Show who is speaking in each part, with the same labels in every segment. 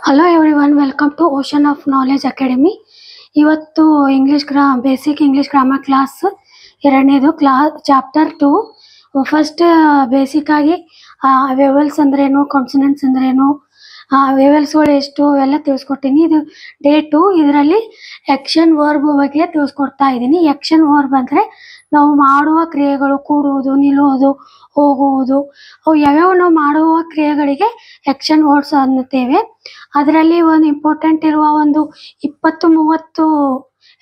Speaker 1: Hello everyone, welcome to Ocean of Knowledge Academy. ಇವತ್ತು basic English grammar class ಎರಡನೇದು chapter 2. First basic ಆಗಿ vowels ಅಂದ್ರೇನು, consonants ಅಂದ್ರೇನು, ವೆವೆಲ್ಸ್ಗಳು ಎಷ್ಟು ಅವೆಲ್ಲ ತಿಳಿಸ್ಕೊಡ್ತೀನಿ. ಇದು ಡೇ 2. ಇದರಲ್ಲಿ ಆಕ್ಷನ್ ವರ್ಬ್ ಬಗ್ಗೆ ತಿಳಿಸ್ಕೊಡ್ತಾ ಇದ್ದೀನಿ. ಆಕ್ಷನ್ ವರ್ಬ್ ಅಂದರೆ ನಾವು ಮಾಡುವ ಕ್ರಿಯೆಗಳು, ಕೂಡುವುದು, ನಿಲ್ಲುವುದು, ಹೋಗುವುದು, ಅವು ಯಾವ್ಯಾವ ನಾವು ಮಾಡುವ ಕ್ರಿಯೆಗಳಿಗೆ ಆಕ್ಷನ್ ವರ್ಡ್ಸ್ ಅನ್ನುತ್ತೇವೆ. ಅದರಲ್ಲಿ ಒಂದು ಇಂಪಾರ್ಟೆಂಟ್ ಇರುವ ಒಂದು 20-30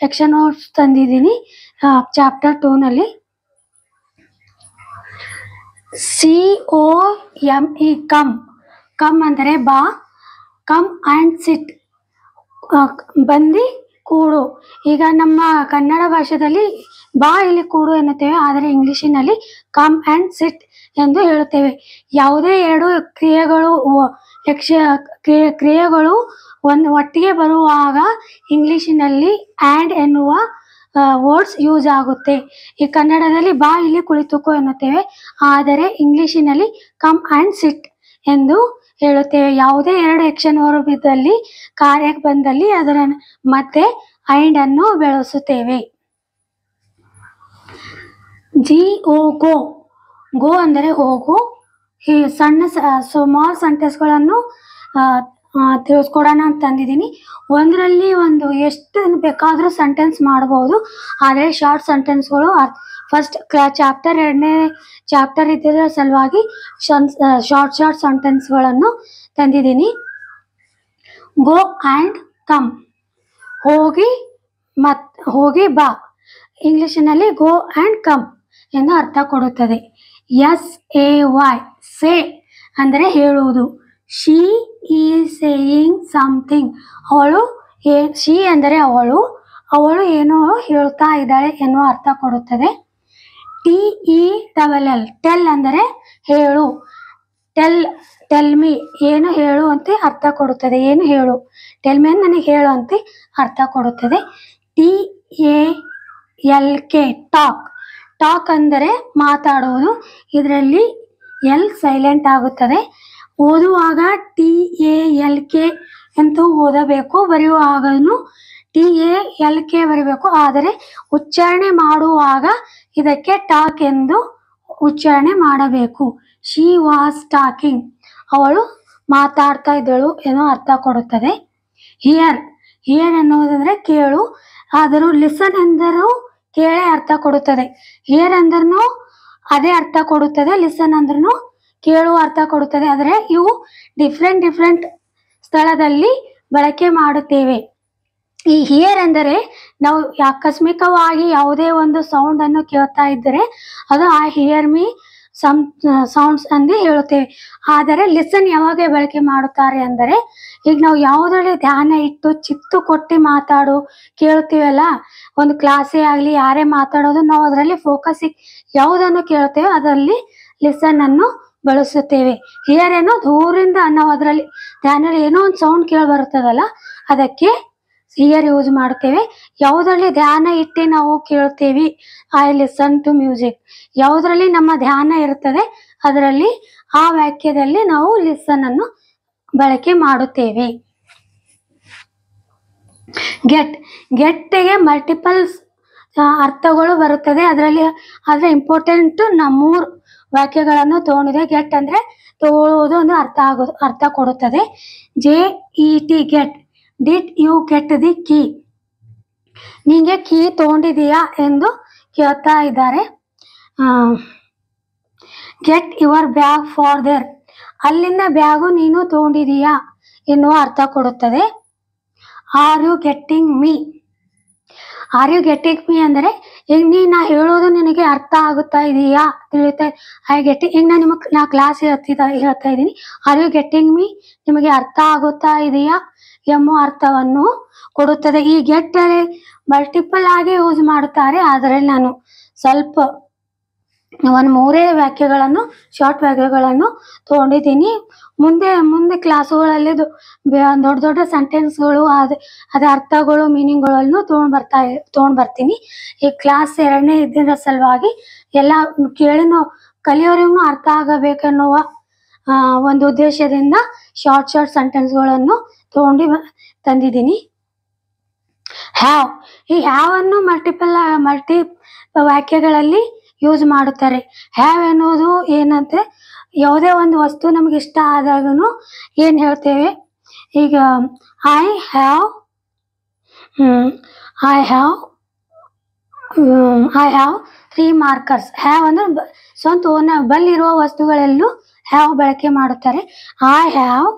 Speaker 1: ಆಕ್ಷನ್ ವರ್ಡ್ಸ್ ತಂದಿದ್ದೀನಿ ಚಾಪ್ಟರ್ 2ನಲ್ಲಿ. COME ಕಮ್ ಅಂದರೆ ಬಾ, ಕಮ್ ಆ್ಯಂಡ್ ಸಿಟ್ ಬಂದು ಕೂಡು. ಈಗ ನಮ್ಮ ಕನ್ನಡ ಭಾಷೆಯಲ್ಲಿ ಬಾ ಇಲ್ಲಿ ಕೂಡು ಎನ್ನುತ್ತೇವೆ, ಆದರೆ ಇಂಗ್ಲಿಷಿನಲ್ಲಿ ಕಮ್ ಆ್ಯಂಡ್ ಸಿಟ್ ಎಂದು ಹೇಳುತ್ತೇವೆ. ಯಾವುದೇ ಎರಡು ಕ್ರಿಯೆಗಳು ಒಟ್ಟಿಗೆ ಬರುವಾಗ ಇಂಗ್ಲಿಷಿನಲ್ಲಿ ಆ್ಯಂಡ್ ಎನ್ನುವ ವರ್ಡ್ಸ್ ಯೂಸ್ ಆಗುತ್ತೆ. ಈ ಕನ್ನಡದಲ್ಲಿ ಬಾ ಇಲ್ಲಿ ಕುಳಿತುಕೋ ಎನ್ನುತ್ತೇವೆ, ಆದರೆ ಇಂಗ್ಲಿಷಿನಲ್ಲಿ ಕಮ್ ಆ್ಯಂಡ್ ಸಿಟ್ ಎಂದು ಹೇಳುತ್ತೇವೆ. ಯಾವುದೇ ಎರಡು ಆಕ್ಷನ್ ವರ್ಬ್ ಇದ್ದಲ್ಲಿ, ಕಾರ್ಯಕ್ಕೆ ಬಂದಲ್ಲಿ ಅದರ ಮತ್ತೆ ಆ್ಯಂಡ್ ಅನ್ನು ಬಳಸುತ್ತೇವೆ. ಗೋ ಅಂದರೆ ಹೋಗು. ಈ ಸ್ಮಾಲ್ ಸೆಂಟೆನ್ಸ್ಗಳನ್ನು ತಿಳಿಸ್ಕೊಡೋಣ ಅಂತ ತಂದಿದ್ದೀನಿ. ಒಂದರಲ್ಲಿ ಎಷ್ಟು ಬೇಕಾದರೂ ಸೆಂಟೆನ್ಸ್ ಮಾಡ್ಬೋದು, ಆದರೆ ಶಾರ್ಟ್ ಸೆಂಟೆನ್ಸ್ಗಳು ಫಸ್ಟ್ ಎರಡನೇ ಚಾಪ್ಟರ್ ಇದ್ದಿರೋ ಸಲುವಾಗಿ ಶಾರ್ಟ್ ಸೆಂಟೆನ್ಸ್ಗಳನ್ನು ತಂದಿದ್ದೀನಿ. ಗೋ ಆ್ಯಂಡ್ ಕಮ್, ಹೋಗಿ ಬಾ, ಇಂಗ್ಲಿಷಿನಲ್ಲಿ ಗೋ ಆ್ಯಂಡ್ ಕಮ್ ಎಂದು ಅರ್ಥ ಕೊಡುತ್ತದೆ. SAY ಸೇ ಅಂದರೆ ಹೇಳುವುದು. She is saying something, she ಅಂದರೆ ಅವಳು ಏನೋ ಹೇಳ್ತಾ ಇದ್ದಾಳೆ ಎನ್ನುವ ಅರ್ಥ ಕೊಡುತ್ತದೆ. TELL ಟೆಲ್ ಅಂದರೆ ಹೇಳು. ಟೆಲ್ ಮಿ ಏನು ಹೇಳು ಅಂತ ಅರ್ಥ ಕೊಡುತ್ತದೆ. ಏನು ಹೇಳು, ಟೆಲ್ ಮಿ ನನಗೆ ಹೇಳು ಅಂತ ಅರ್ಥ ಕೊಡುತ್ತದೆ. TALK ಟಾಕ್ ಅಂದರೆ ಮಾತಾಡುವುದು. ಇದರಲ್ಲಿ ಎಲ್ ಸೈಲೆಂಟ್ ಆಗುತ್ತದೆ. ಓದುವಾಗ TALK ಅಂತ ಓದಬೇಕು, ಬರೆಯುವಾಗಲೂ TALK ಬರೀಬೇಕು. ಆದರೆ ಉಚ್ಚಾರಣೆ ಮಾಡುವಾಗ ಇದಕ್ಕೆ ಟಾಕ್ ಎಂದು ಉಚ್ಚಾರಣೆ ಮಾಡಬೇಕು. ಶಿ ವಾಸ್ ಟಾಕಿಂಗ್, ಅವಳು ಮಾತಾಡ್ತಾ ಇದ್ದಳು ಏನೋ ಅರ್ಥ ಕೊಡುತ್ತದೆ. ಹಿಯರ್ ಎನ್ನುವುದಂದರೆ ಕೇಳು, ಆದರೂ ಲಿಸನ್ ಎಂದರೂ ಕೇಳೇ ಅರ್ಥ ಕೊಡುತ್ತದೆ. ಹಿಯರ್ ಅಂದ್ರೂ ಅದೇ ಅರ್ಥ ಕೊಡುತ್ತದೆ, ಲಿಸನ್ ಅಂದ್ರೂ ಕೇಳುವ ಅರ್ಥ ಕೊಡುತ್ತದೆ. ಆದರೆ ಇವು ಡಿಫ್ರೆಂಟ್ ಸ್ಥಳದಲ್ಲಿ ಬಳಕೆ ಮಾಡುತ್ತೇವೆ. ಈ ಹಿಯರ್ ಎಂದರೆ ನಾವು ಆಕಸ್ಮಿಕವಾಗಿ ಯಾವುದೇ ಒಂದು ಸೌಂಡ್ ಅನ್ನು ಕೇಳ್ತಾ ಇದ್ದರೆ ಅದು I hear me some sounds ಎಂದು ಹೇಳುತ್ತೇವೆ. ಆದರೆ ಲಿಸನ್ ಯಾವಾಗ ಬಳಕೆ ಮಾಡುತ್ತಾರೆ ಅಂದರೆ, ಈಗ ನಾವು ಯಾವುದರಲ್ಲಿ ಧ್ಯಾನ ಇಟ್ಟು ಚಿತ್ತು ಕೊಟ್ಟು ಕೇಳ್ತೀವಲ್ಲ, ಒಂದು ಕ್ಲಾಸೇ ಆಗಲಿ ಯಾರೇ ಮಾತಾಡೋದು, ನಾವು ಅದರಲ್ಲಿ ಫೋಕಸ್ ಯಾವುದನ್ನು ಕೇಳ್ತೇವೆ ಅದರಲ್ಲಿ ಲಿಸನ್ ಅನ್ನು ಬಳಸುತ್ತೇವೆ. ಹಿಯರ್ ಏನೋ ದೂರಿಂದ ನಾವು ಅದರಲ್ಲಿ ಧ್ಯಾನಲ್ಲಿ ಏನೋ ಒಂದು ಸೌಂಡ್ ಕೇಳಿ ಬರುತ್ತದಲ್ಲ, ಅದಕ್ಕೆ ಹಿಯರ್ ಯೂಸ್ ಮಾಡ್ತೇವೆ. ಯಾವುದರಲ್ಲಿ ಧ್ಯಾನ ಇಟ್ಟು ನಾವು ಕೇಳ್ತೇವೆ ಐ ಲಿಸನ್ ಟು ಮ್ಯೂಸಿಕ್, ಯಾವುದರಲ್ಲಿ ನಮ್ಮ ಧ್ಯಾನ ಇರುತ್ತದೆ ಅದರಲ್ಲಿ ಆ ವಾಕ್ಯದಲ್ಲಿ ನಾವು ಲಿಸನ್ ಅನ್ನು ಬಳಕೆ ಮಾಡುತ್ತೇವೆ. ಗೆಟ್ಗೆ ಮಲ್ಟಿಪಲ್ಸ್ ಅರ್ಥಗಳು ಬರುತ್ತದೆ. ಆದರೆ ಇಂಪಾರ್ಟೆಂಟ್ 3 ವಾಕ್ಯಗಳನ್ನು ತಗೊಂಡಿದೆ. ಗೆಟ್ ಅಂದರೆ ತಗೊಳ್ಳುವುದು ಒಂದು ಅರ್ಥ ಕೊಡುತ್ತದೆ. GET get, did you get the key, ನಿಂಗೆ ಕೀ ತಗೊಂಡಿದೀಯಾ ಎಂದು ಕೇಳ್ತಾ ಇದ್ದಾರೆ. Get your bag for there, ಅಲ್ಲಿಂದ ಬ್ಯಾಗು ನೀನು ತಗೊಂಡಿದೀಯಾ ಎನ್ನುವ ಅರ್ಥ ಕೊಡುತ್ತದೆ. ಆರ್ ಯು ಗೆಟ್ಟಿಂಗ್ ಮೀ ಅಂದರೆ ಈಗ ನಾ ಹೇಳೋದು ನಿನಗೆ ಅರ್ಥ ಆಗುತ್ತಾ ಇದೆಯಾ, ತಿಳಿತಾ ಈಗ ನಾ ಕ್ಲಾಸ್ ಹೇಳ್ತಾ ಇದ್ದೀನಿ. ಆರ್ ಯು ಗೆಟ್ಟಿಂಗ್ ಮೀ, ನಿಮಗೆ ಅರ್ಥ ಆಗುತ್ತಾ ಇದೆಯಾ ಎಂಬ ಅರ್ಥವನ್ನು ಕೊಡುತ್ತದೆ. ಈ ಗೆಟ್ ಮಲ್ಟಿಪಲ್ ಆಗಿ ಯೂಸ್ ಮಾಡುತ್ತಾರೆ, ಆದರೆ ನಾನು ಸ್ವಲ್ಪ ಒಂದು 3 ವಾಕ್ಯಗಳನ್ನು ಶಾರ್ಟ್ ವಾಕ್ಯಗಳನ್ನು ತೊಗೊಂಡಿದ್ದೀನಿ. ಮುಂದೆ ಕ್ಲಾಸುಗಳಲ್ಲಿ ದೊಡ್ಡ ದೊಡ್ಡ ಸೆಂಟೆನ್ಸ್ಗಳು ಅದ ಅರ್ಥಗಳು ಮೀನಿಂಗ್ಗಳನ್ನು ತೊಗೊಂಡು ಬರ್ತೀನಿ. ಈ ಕ್ಲಾಸ್ 2ನೇ ಇದ್ದಿದ್ರ ಸಲುವಾಗಿ ಎಲ್ಲ ಕೇಳಿನೂ ಕಲಿಯೋರಿಗೂ ಅರ್ಥ ಆಗಬೇಕೆನ್ನುವ ಒಂದು ಉದ್ದೇಶದಿಂದ ಶಾರ್ಟ್ ಸೆಂಟೆನ್ಸ್ಗಳನ್ನು ತಂದಿದ್ದೀನಿ. ಹ್ಯಾವ್, ಈ ಹ್ಯಾವ್ ಅನ್ನು ಮಲ್ಟಿ ವಾಕ್ಯಗಳಲ್ಲಿ ಯೂಸ್ ಮಾಡುತ್ತಾರೆ. ಹ್ಯಾವ್ ಎನ್ನುವುದು ಏನಂತೆ, ಯಾವುದೇ ಒಂದು ವಸ್ತು ನಮ್ಗೆ ಇಷ್ಟ ಆದಾಗೂ ಏನು ಹೇಳ್ತೇವೆ, ಈಗ ಐ ಹ್ಯಾವ್ 3 ಮಾರ್ಕರ್ಸ್. ಹ್ಯಾವ್ ಅಂದ್ರೆ ಸ್ವಂತ ಬಲ್ಲಿರುವ ವಸ್ತುಗಳೆಲ್ಲೂ ಹ್ಯಾವ್ ಬಳಕೆ ಮಾಡುತ್ತಾರೆ. I have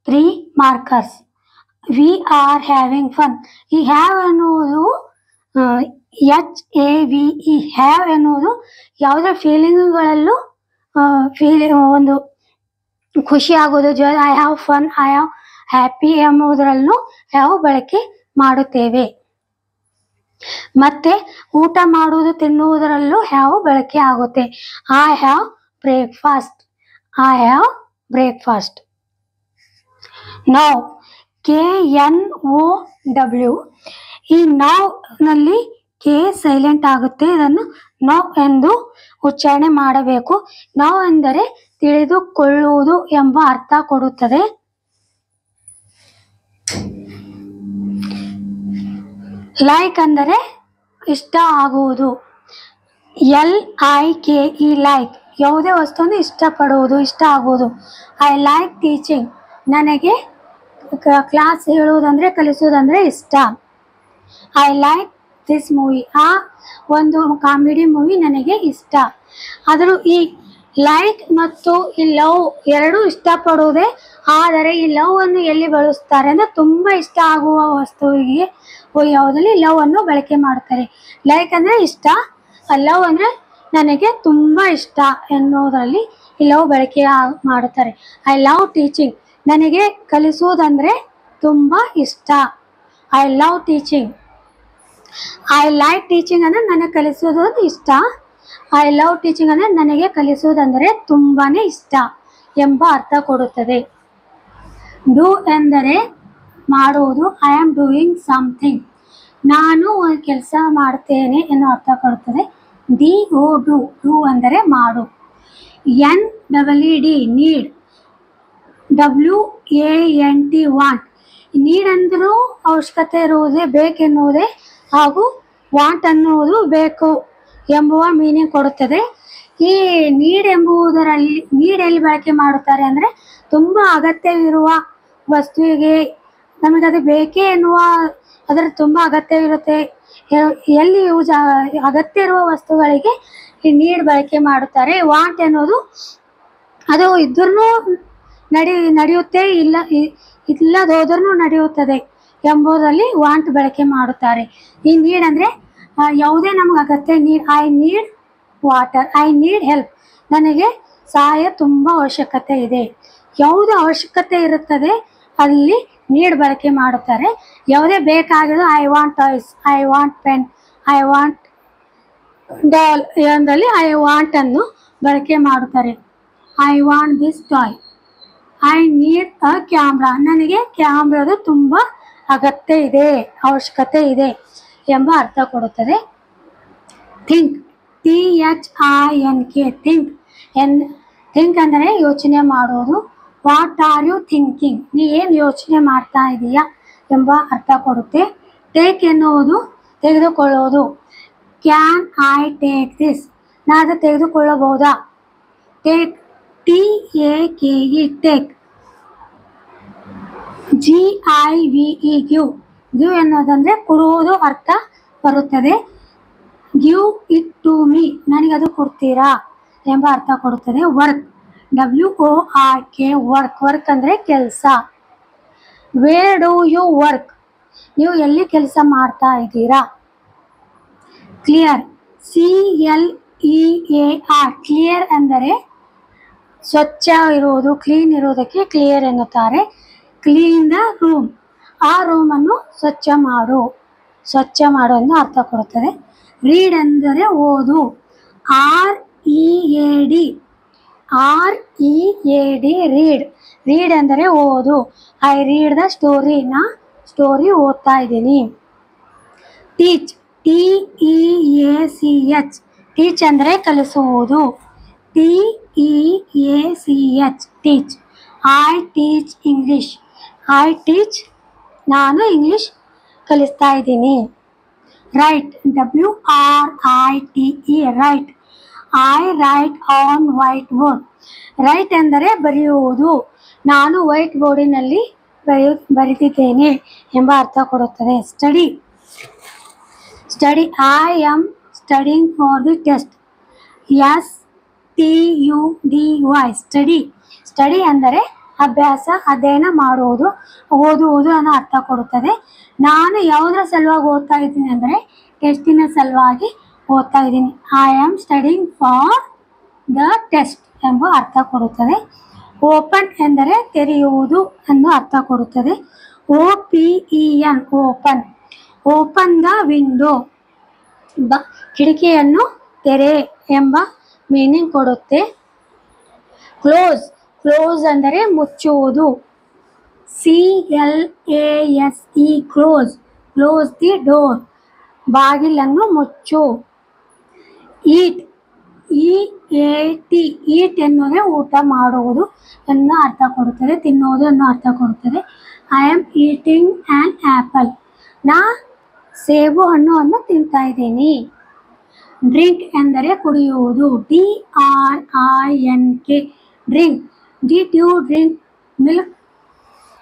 Speaker 1: 3 markers. We are having fun. ಈ ಹ್ಯಾವ್ ಎನ್ನುವುದು HAVE. ಹ್ಯಾವ್ ಎನ್ನುವುದು ಯಾವುದೇ ಫೀಲಿಂಗ್ಗಳಲ್ಲೂ ಒಂದು ಖುಷಿ ಆಗೋದು, I have fun, I have happy ಎಂಬುದರಲ್ಲೂ ಹ್ಯಾವ್ ಬಳಕೆ ಮಾಡುತ್ತೇವೆ. ಮತ್ತೆ ಊಟ ಮಾಡುವುದು, ತಿನ್ನುವುದರಲ್ಲೂ ಹ್ಯಾವ್ ಬಳಕೆ ಆಗುತ್ತೆ. I have breakfast. Know, KNOW. ಈ ನೌ ನಲ್ಲಿ ಕೆ ಸೈಲೆಂಟ್ ಆಗುತ್ತೆ. ಇದನ್ನು ನೌ ಎಂದು ಉಚ್ಚಾರಣೆ ಮಾಡಬೇಕು. ನೌ ಎಂದರೆ ತಿಳಿದುಕೊಳ್ಳುವುದು ಎಂಬ ಅರ್ಥ ಕೊಡುತ್ತದೆ. ಲೈಕ್ ಅಂದರೆ ಇಷ್ಟ ಆಗುವುದು. LIKE, ಲೈಕ್ ಯಾವುದೇ ವಸ್ತುವನ್ನು ಇಷ್ಟಪಡುವುದು, ಇಷ್ಟ ಆಗುವುದು. I like teaching. ನನಗೆ ಕ್ಲಾಸ್ ಹೇಳುವುದಂದ್ರೆ, ಕಲಿಸುವುದಂದ್ರೆ ಇಷ್ಟ. I like this movie. ಆ ಒಂದು ಕಾಮಿಡಿ ಮೂವಿ ನನಗೆ ಇಷ್ಟ. ಆದರೂ ಈ ಲೈಕ್ ಮತ್ತು ಈ ಲವ್ ಎರಡೂ ಇಷ್ಟಪಡುವುದೇ. ಆದರೆ ಈ ಲವ್ ಅನ್ನು ಎಲ್ಲಿ ಬಳಸ್ತಾರೆ ಅಂದರೆ, ತುಂಬ ಇಷ್ಟ ಆಗುವ ವಸ್ತುವಿಗೆ ಯಾವುದಲ್ಲಿ ಲವ್ ಅನ್ನು ಬಳಕೆ ಮಾಡ್ತಾರೆ. ಲೈಕ್ ಅಂದರೆ ಇಷ್ಟ, ಲವ್ ಅಂದರೆ ನನಗೆ ತುಂಬ ಇಷ್ಟ ಎನ್ನುವುದರಲ್ಲಿ ಈ ಲವ್ ಬಳಕೆ ಮಾಡುತ್ತಾರೆ. I love teaching. ನನಗೆ ಕಲಿಸುವುದಂದರೆ ತುಂಬ ಇಷ್ಟ. I love teaching. I like teaching ಅಂದರೆ ನನಗೆ ಕಲಿಸೋದು ಇಷ್ಟ. ಐ ಲವ್ ಟೀಚಿಂಗ್ ಅಂದರೆ ನನಗೆ ಕಲಿಸುವುದಂದರೆ ತುಂಬಾ ಇಷ್ಟ ಎಂಬ ಅರ್ಥ ಕೊಡುತ್ತದೆ. ಡೂ ಎಂದರೆ ಮಾಡುವುದು. I am doing something. ನಾನು ಒಂದು ಕೆಲಸ ಮಾಡ್ತೇನೆ ಎನ್ನುವ ಅರ್ಥ ಕೊಡುತ್ತದೆ. DO, ಡೂ ಅಂದರೆ ಮಾಡು. NEED, need. WANT, want. Need ಅಂದರೂ ಅವಶ್ಯಕತೆ ಇರುವುದೇ, ಬೇಕೆನ್ನುವುದೇ, ಹಾಗೂ ವಾಂಟ್ ಅನ್ನುವುದು ಬೇಕು ಎಂಬುವ ಮೀನಿಂಗ್ ಕೊಡುತ್ತದೆ. ಈ ನೀಡ್ ಎಲ್ಲಿ ಬಳಕೆ ಮಾಡುತ್ತಾರೆ ಅಂದರೆ, ತುಂಬ ಅಗತ್ಯವಿರುವ ವಸ್ತುವಿಗೆ ನಮಗದು ಬೇಕೇ ಎನ್ನುವ, ಅದರ ತುಂಬ ಅಗತ್ಯವಿರುತ್ತೆ, ಎಲ್ಲಿ ಅಗತ್ಯ ಇರುವ ವಸ್ತುಗಳಿಗೆ ಈ ನೀಡ್ ಬಳಕೆ ಮಾಡುತ್ತಾರೆ. ವಾಂಟ್ ಎನ್ನುವುದು ಅದು ಇದ್ರೂ ನಡೆಯುತ್ತೆ, ಇಲ್ಲದೋದ್ರೂ ನಡೆಯುತ್ತದೆ ಎಂಬುದರಲ್ಲಿ ವಾಂಟ್ ಬಳಕೆ ಮಾಡುತ್ತಾರೆ. ಈ ನೀಡ್ ಅಂದರೆ ಯಾವುದೇ ನಮಗೆ ಅಗತ್ಯ. I need water. I need help. ನನಗೆ ಸಹಾಯ ತುಂಬ ಅವಶ್ಯಕತೆ ಇದೆ. ಯಾವುದು ಅವಶ್ಯಕತೆ ಇರುತ್ತದೆ ಅಲ್ಲಿ ನೀಡ್ ಬಳಕೆ ಮಾಡುತ್ತಾರೆ. ಯಾವುದೇ ಬೇಕಾಗಿರೋ I want toys, I want pen, I want doll ಎಂದಲ್ಲಿ ಐ ವಾಂಟ್ ಅನ್ನು ಬಳಕೆ ಮಾಡುತ್ತಾರೆ. I want this toy. I need a camera. ನನಗೆ ಕ್ಯಾಮ್ರಾದ ತುಂಬ ಅಗತ್ಯ ಇದೆ, ಅವಶ್ಯಕತೆ ಇದೆ ಎಂಬ ಅರ್ಥ ಕೊಡುತ್ತದೆ. ಥಿಂಕ್. THINK. ಥಿಂಕ್ ಅಂದರೆ ಯೋಚನೆ ಮಾಡುವುದು. What are you thinking. ನೀ ಏನು ಯೋಚನೆ ಮಾಡ್ತಾ ಇದೀಯಾ ಎಂಬ ಅರ್ಥ ಕೊಡುತ್ತೆ. ಟೇಕ್ ಎನ್ನುವುದು ತೆಗೆದುಕೊಳ್ಳುವುದು. Can I take this. ನಾನು ಅದು ತೆಗೆದುಕೊಳ್ಳಬಹುದಾ. Take. TAKE, take. GIVE, give. Give ಎನ್ನುವುದಂದರೆ ಕೊಡುವುದು ಅರ್ಥ ಬರುತ್ತದೆ. Give it to me. ನನಗದು ಕೊಡ್ತೀರಾ ಎಂಬ ಅರ್ಥ ಕೊಡುತ್ತದೆ. ವರ್ಕ್. WORK, ವರ್ಕ್ ಅಂದರೆ ಕೆಲಸ. Where do you work. ನೀವು ಎಲ್ಲಿ ಕೆಲಸ ಮಾಡ್ತಾ ಇದ್ದೀರಾ. ಕ್ಲಿಯರ್. CLEAR, ಕ್ಲಿಯರ್ ಅಂದರೆ ಸ್ವಚ್ಛ ಇರುವುದು, ಕ್ಲೀನ್ ಇರುವುದಕ್ಕೆ ಕ್ಲಿಯರ್ ಎನ್ನುತ್ತಾರೆ. Clean the room. ಆ ರೂಮನ್ನು ಸ್ವಚ್ಛ ಮಾಡು ಎಂದು ಅರ್ಥ ಕೊಡುತ್ತದೆ. ರೀಡ್ ಅಂದರೆ ಓದು. D READ read. ರೀಡ್ ಅಂದರೆ ಓದು. I read the story. ನಾ ಸ್ಟೋರಿ ಓದ್ತಾ ಇದ್ದೀನಿ. Teach TEACH. ಟೀಚ್ ಅಂದರೆ ಕಲಿಸುವುದು. TEACH teach. I teach English. I teach ನಾನು ಇಂಗ್ಲಿಷ್ ಕಲಿಸ್ತಾ ಇದ್ದೀನಿ. Right WRITE right. I right on white board. Right ಎಂದರೆ ಬರೆಯುವುದು. ನಾನು ವೈಟ್ ಬೋರ್ಡಿನಲ್ಲಿ ಬರೆದಿದ್ದೇನೆ ಎಂಬ ಅರ್ಥ ಕೊಡುತ್ತದೆ. Study I am studying for the test. STUDY study ಅಂದರೆ ಅಭ್ಯಾಸ, ಅಧ್ಯಯನ ಮಾಡುವುದು, ಓದುವುದು ಅನ್ನೋ ಅರ್ಥ ಕೊಡುತ್ತದೆ. ನಾನು ಯಾವುದರ ಸಲುವಾಗಿ ಓದ್ತಾ ಇದ್ದೀನಿ ಅಂದರೆ ಟೆಸ್ಟಿನ ಸಲುವಾಗಿ ಓದ್ತಾ ಇದ್ದೀನಿ. I am studying for the test ಎಂಬ ಅರ್ಥ ಕೊಡುತ್ತದೆ. ಓಪನ್ ಎಂದರೆ ತೆರೆಯುವುದು ಎಂದು ಅರ್ಥ ಕೊಡುತ್ತದೆ. OPEN open. Open the window ಕಿಟಕಿಯನ್ನು ತೆರೆ ಎಂಬ ಮೀನಿಂಗ್ ಕೊಡುತ್ತೆ. ಕ್ಲೋಸ್ ಅಂದರೆ ಮುಚ್ಚುವುದು. CLASE ಕ್ಲೋಸ್ ದಿ ಡೋರ್ ಬಾಗಿಲನ್ನು ಮುಚ್ಚು. ಈಟ್ EAT ಎನ್ನುವುದೇ ಊಟ ಮಾಡುವುದು ಎನ್ನೋ ಅರ್ಥ ಕೊಡುತ್ತದೆ. ತಿನ್ನುವುದು ಅನ್ನೋ ಅರ್ಥ ಕೊಡುತ್ತದೆ. I am eating an apple. ನಾ ಸೇಬು ಹಣ್ಣನ್ನು ತಿಂತಾ ಇದ್ದೀನಿ. ಡ್ರಿಂಕ್ ಎಂದರೆ ಕುಡಿಯುವುದು. DRINK drink. Did you drink milk.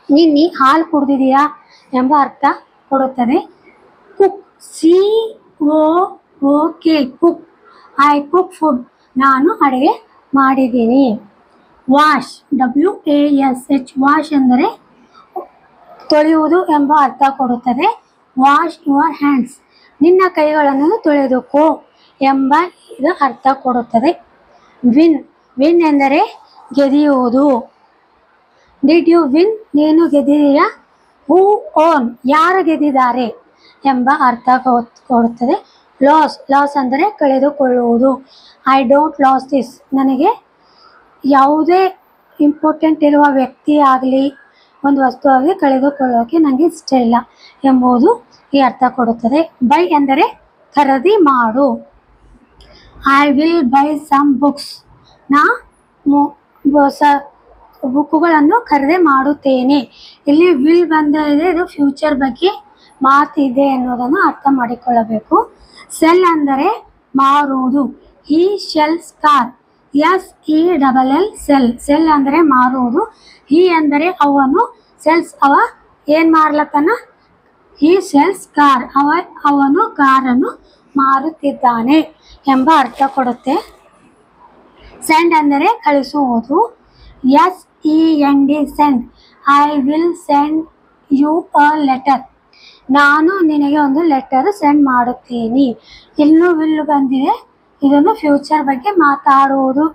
Speaker 1: ನೀ ಹಾಲು ಕುಡಿದಿದೆಯಾ ಎಂಬ ಅರ್ಥ ಕೊಡುತ್ತದೆ. Cook COOK cook. I cook food. ನಾನು ಅಡುಗೆ ಮಾಡಿದ್ದೀನಿ. ವಾಶ್ WASH ವಾಶ್ ಎಂದರೆ ತೊಳೆಯುವುದು ಎಂಬ ಅರ್ಥ ಕೊಡುತ್ತದೆ. Wash your hands. ನಿನ್ನ ಕೈಗಳನ್ನು ತೊಳೆದುಕೋ ಎಂಬ ಇದು ಅರ್ಥ ಕೊಡುತ್ತದೆ. ವಿನ್ ಎಂದರೆ ಗೆದಿಯುವುದು. Did you win. ನೀನು ಗೆದ್ದಿದೆಯಾ. ಹೂ ಓನ್ ಯಾರು ಗೆದ್ದಿದ್ದಾರೆ ಎಂಬ ಅರ್ಥ ಕೊಡುತ್ತದೆ. ಲಾಸ್ ಅಂದರೆ ಕಳೆದುಕೊಳ್ಳುವುದು. I don't loss this. ನನಗೆ ಯಾವುದೇ ಇಂಪಾರ್ಟೆಂಟ್ ಇರುವ ವ್ಯಕ್ತಿ ಆಗಲಿ ಒಂದು ವಸ್ತು ಆಗಲಿ ಕಳೆದುಕೊಳ್ಳೋಕೆ ನನಗೆ ಇಷ್ಟ ಇಲ್ಲ ಎಂಬುದು ಈ ಅರ್ಥ ಕೊಡುತ್ತದೆ. ಬೈ ಎಂದರೆ ಖರೀದಿ ಮಾಡು. I will buy some books. ನಾ ಬುಕ್ಕುಗಳನ್ನು ಖರೀದಿ ಮಾಡುತ್ತೇನೆ. ಇಲ್ಲಿ ವಿಲ್ ಬಂದಿದೆ, ಇದು ಫ್ಯೂಚರ್ ಬಗ್ಗೆ ಮಾತಿದೆ ಅನ್ನೋದನ್ನು ಅರ್ಥ ಮಾಡಿಕೊಳ್ಳಬೇಕು. ಸೆಲ್ ಅಂದರೆ ಮಾರುವುದು. ಹಿ ಶೆಲ್ಸ್ ಕಾರ್. SELL ಸೆಲ್ ಅಂದರೆ ಮಾರುವುದು. ಹಿ ಅಂದರೆ ಅವನು. ಸೆಲ್ಸ್ ಅವ ಏನು ಮಾರ್ಲತ್ತಾನ. ಹಿ ಸೆಲ್ಸ್ ಕಾರ್ ಅವನು ಕಾರನ್ನು ಮಾರುತ್ತಿದ್ದಾನೆ ಎಂಬ ಅರ್ಥ ಕೊಡುತ್ತೆ. ಸೆಂಡ್ ಅಂದರೆ ಕಳಿಸುವುದು. SEND send. I will send you a letter. ನಾನು ನಿನಗೆ ಒಂದು ಲೆಟರ್ ಸೆಂಡ್ ಮಾಡುತ್ತೀನಿ. ಇಲ್ಲೂ ವಿಲ್ ಬಂದಿದೆ. ಇದನ್ನು ಫ್ಯೂಚರ್ ಬಗ್ಗೆ ಮಾತಾಡುವುದು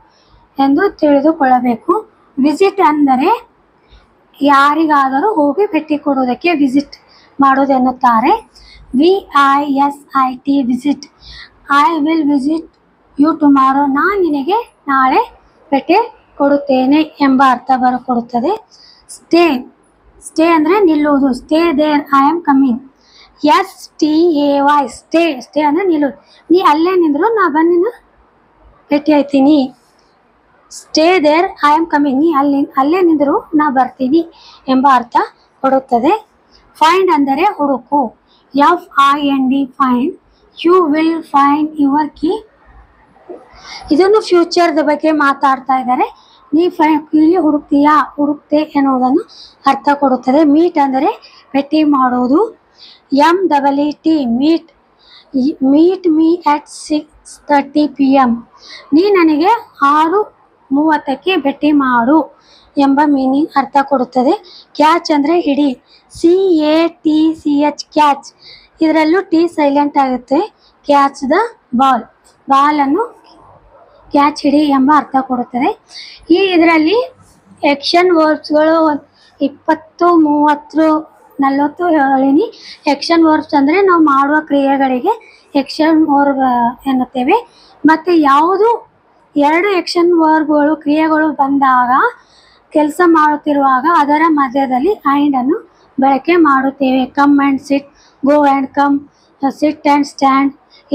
Speaker 1: ಎಂದು ತಿಳಿದುಕೊಳ್ಳಬೇಕು. ವಿಸಿಟ್ ಅಂದರೆ ಯಾರಿಗಾದರೂ ಹೋಗಿ ಭೇಟಿ ಕೊಡುವುದಕ್ಕೆ ವಿಸಿಟ್ ಮಾಡೋದು ಎನ್ನುತ್ತಾರೆ. VISIT visit. I will visit you tomorrow. ನಾನು ನಿನಗೆ ನಾಳೆ ಭೇಟಿ ಕೊಡುತ್ತೇನೆ ಎಂಬ ಅರ್ಥ ಕೊಡುತ್ತದೆ. ಸ್ಟೇ ಅಂದರೆ ನಿಲ್ಲುವುದು. Stay there. I am coming. STAY stay ಅಂದರೆ ನಿಲ್ಲುವುದು. ನೀ ಅಲ್ಲೇ ನಿಂದರು ನಾ ಬಂದು ಭೇಟಿ ಆಯ್ತೀನಿ. Stay there I am coming. ನೀ ಅಲ್ಲೇ ನಿಂದರು ನಾ ಬರ್ತೀನಿ ಎಂಬ ಅರ್ಥ ಕೊಡುತ್ತದೆ. ಫೈಂಡ್ ಅಂದರೆ ಹುಡುಕು. FIND find. You will find your key. ಇದನ್ನು ಫ್ಯೂಚರ್ದ ಬಗ್ಗೆ ಮಾತಾಡ್ತಾ ಇದ್ದಾರೆ. ನೀ ಇಲ್ಲಿ ಹುಡುಕ್ತೆ ಎನ್ನುವುದನ್ನು ಅರ್ಥ ಕೊಡುತ್ತದೆ. ಮೀಟ್ ಅಂದರೆ ಭೇಟಿ ಮಾಡುವುದು. MEET meet me at 6:30 PM. ನೀ ನನಗೆ 6:30ಕ್ಕೆ ಭೇಟಿ ಮಾಡು ಎಂಬ ಮೀನಿಂಗ್ ಅರ್ಥ ಕೊಡುತ್ತದೆ. ಕ್ಯಾಚ್ ಅಂದರೆ ಹಿಡಿ. CATCH catch. ಇದರಲ್ಲೂ ಟಿ ಸೈಲೆಂಟ್ ಆಗುತ್ತೆ. ಕ್ಯಾಚ್ ದ ಬಾಲನ್ನು ಕ್ಯಾಚ್ ಹಿಡಿ ಎಂಬ ಅರ್ಥ ಕೊಡುತ್ತದೆ. ಇದರಲ್ಲಿ ಆ್ಯಕ್ಷನ್ ವರ್ಬ್ಸ್ಗಳು 20, 30, 40 ಹೇಳಿನಿ. ಆ್ಯಕ್ಷನ್ ವರ್ಬ್ಸ್ ಅಂದರೆ ನಾವು ಮಾಡುವ ಕ್ರಿಯೆಗಳಿಗೆ ಆ್ಯಕ್ಷನ್ ವರ್ಬ್ ಎನ್ನುತ್ತೇವೆ. ಮತ್ತು ಯಾವುದು ಎರಡು ಆಕ್ಷನ್ ವರ್ಬ್ಗಳು ಕ್ರಿಯೆಗಳು ಬಂದಾಗ ಕೆಲಸ ಮಾಡುತ್ತಿರುವಾಗ ಅದರ ಮಧ್ಯದಲ್ಲಿ ಆ್ಯಂಡ್ ಅನ್ನು ಬಳಕೆ ಮಾಡುತ್ತೇವೆ. Come and sit, go and come, sit and stand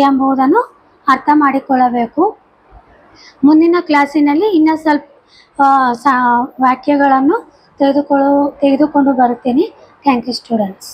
Speaker 1: ಎಂಬುದನ್ನು ಅರ್ಥ ಮಾಡಿಕೊಳ್ಳಬೇಕು. ಮುಂದಿನ ಕ್ಲಾಸಿನಲ್ಲಿ ಇನ್ನೂ ಸ್ವಲ್ಪ ವಾಕ್ಯಗಳನ್ನು ತೆಗೆದುಕೊಂಡು ಬರುತ್ತೇನೆ. Thank you students.